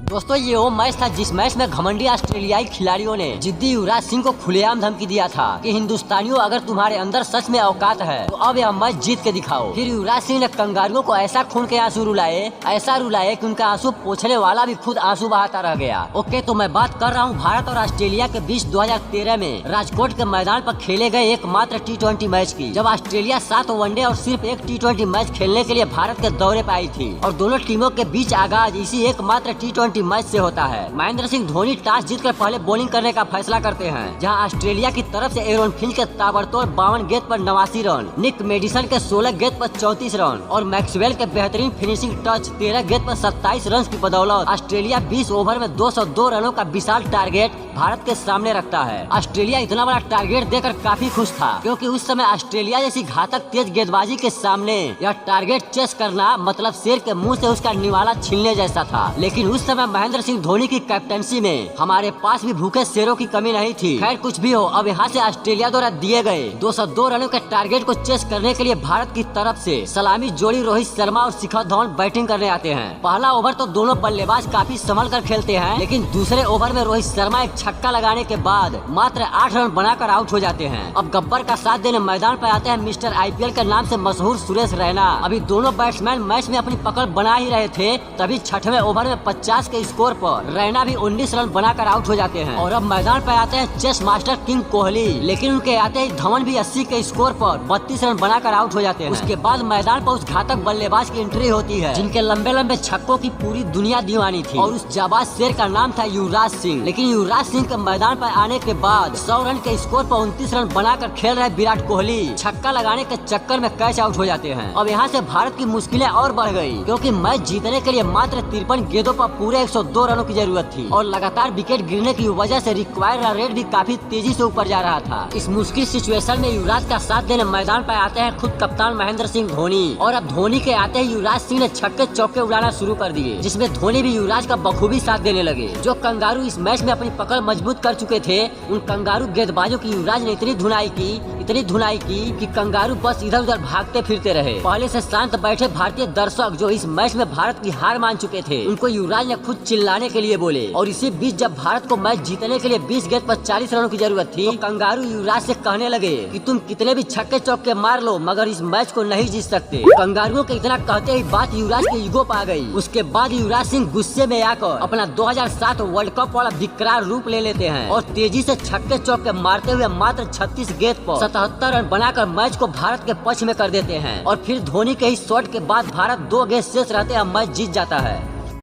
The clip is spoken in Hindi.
दोस्तों ये वो मैच था जिस मैच में घमंडी ऑस्ट्रेलियाई खिलाड़ियों ने जिद्दी युवराज सिंह को खुलेआम धमकी दिया था कि हिंदुस्तानियों अगर तुम्हारे अंदर सच में औकात है तो अब यह मैच जीत के दिखाओ। फिर युवराज सिंह ने कंगारुओं को ऐसा खून के आंसू रुलाए, ऐसा रुलाए कि उनका आंसू पोंछने वाला भी खुद आंसू बहाता रह गया। ओके, तो मैं बात कर रहा हूँ भारत और ऑस्ट्रेलिया के बीच 2013 में राजकोट के मैदान पर खेले गए एकमात्र T20 मैच की, जब ऑस्ट्रेलिया 7 वनडे और सिर्फ एक T20 मैच खेलने के लिए भारत के दौरे पर आई थी और दोनों टीमों के बीच आगाज इसी एकमात्र T20 मैच से होता है। महेंद्र सिंह धोनी टॉस जीतकर पहले बॉलिंग करने का फैसला करते हैं, जहां ऑस्ट्रेलिया की तरफ से एरोन फिंच के ताबड़तोड़ 52 गेंद पर 89 रन, निक मेडिसन के 16 गेंद पर 34 रन और मैक्सवेल के बेहतरीन फिनिशिंग टच 13 गेंद पर 27 रन की बदौलत ऑस्ट्रेलिया 20 ओवर में 202 रनों का विशाल टारगेट भारत के सामने रखता है। ऑस्ट्रेलिया इतना बड़ा टारगेट देकर काफी खुश था, क्योंकि उस समय ऑस्ट्रेलिया जैसी घातक तेज गेंदबाजी के सामने यह टारगेट चेस करना मतलब शेर के मुंह से उसका निवाला छीनने जैसा था। लेकिन उस समय महेंद्र सिंह धोनी की कैप्टनसी में हमारे पास भी भूखे शेरों की कमी नहीं थी। खैर कुछ भी हो, अब यहाँ से ऑस्ट्रेलिया द्वारा दिए गए 202 रनों के टारगेट को चेस करने के लिए भारत की तरफ से सलामी जोड़ी रोहित शर्मा और शिखर धवन बैटिंग करने आते हैं। पहला ओवर तो दोनों बल्लेबाज काफी संभल कर खेलते हैं, लेकिन दूसरे ओवर में रोहित शर्मा एक छक्का लगाने के बाद मात्र 8 रन बनाकर आउट हो जाते हैं। अब गब्बर का साथ देने मैदान पर आते हैं मिस्टर IPL के नाम से मशहूर सुरेश रैना। अभी दोनों बैट्समैन मैच में अपनी पकड़ बना ही रहे थे, तभी 6वें ओवर में 50 के स्कोर पर रैना भी 19 रन बनाकर आउट हो जाते हैं। और अब मैदान पर आते हैं चेस मास्टर किंग कोहली, लेकिन उनके आते ही धवन भी 80 के स्कोर पर 32 रन बनाकर आउट हो जाते हैं। उसके बाद मैदान पर उस घातक बल्लेबाज की एंट्री होती है, जिनके लंबे लंबे छक्कों की पूरी दुनिया दीवानी थी, और उस जाबाज शेर का नाम था युवराज सिंह। लेकिन युवराज सिंह के मैदान पर आने के बाद 100 रन के स्कोर पर 29 रन बनाकर खेल रहे विराट कोहली छक्का लगाने के चक्कर में कैच आउट हो जाते हैं। अब यहाँ से भारत की मुश्किलें और बढ़ गई, क्योंकि मैच जीतने के लिए मात्र 53 गेंदों पर पूरे 102 रनों की जरूरत थी और लगातार विकेट गिरने की वजह से रिक्वायर्ड रन रेट भी काफी तेजी से ऊपर जा रहा था। इस मुश्किल सिचुएशन में युवराज का साथ देने मैदान पर आते हैं खुद कप्तान महेंद्र सिंह धोनी, और अब धोनी के आते ही युवराज सिंह ने छक्के चौके उड़ाना शुरू कर दिए, जिसमें धोनी भी युवराज का बखूबी साथ देने लगे। जो कंगारू इस मैच में अपनी पकड़ मजबूत कर चुके थे, उन कंगारू गेंदबाजों की युवराज ने इतनी धुनाई की कि कंगारू बस इधर उधर भागते फिरते रहे। पहले से शांत बैठे भारतीय दर्शक जो इस मैच में भारत की हार मान चुके थे, उनको युवराज ने खुद चिल्लाने के लिए बोले। और इसी बीच जब भारत को मैच जीतने के लिए 20 गेंद पर 40 रनों की जरूरत थी, तो कंगारू युवराज से कहने लगे कि तुम कितने भी छक्के चौके मार लो, मगर इस मैच को नहीं जीत सकते। कंगारुओं के इतना कहते ही बात युवराज के ईगो पर आ गई। उसके बाद युवराज सिंह गुस्से में आकर अपना 2007 वर्ल्ड कप वाला विकराल रूप ले लेते हैं और तेजी से छक्के चौके मारते हुए मात्र 36 गेंद पर 77 रन बनाकर मैच को भारत के पक्ष में कर देते हैं। और फिर धोनी के ही शॉट के बाद भारत 2 गेंद शेष रहते हैं मैच जीत जाता है।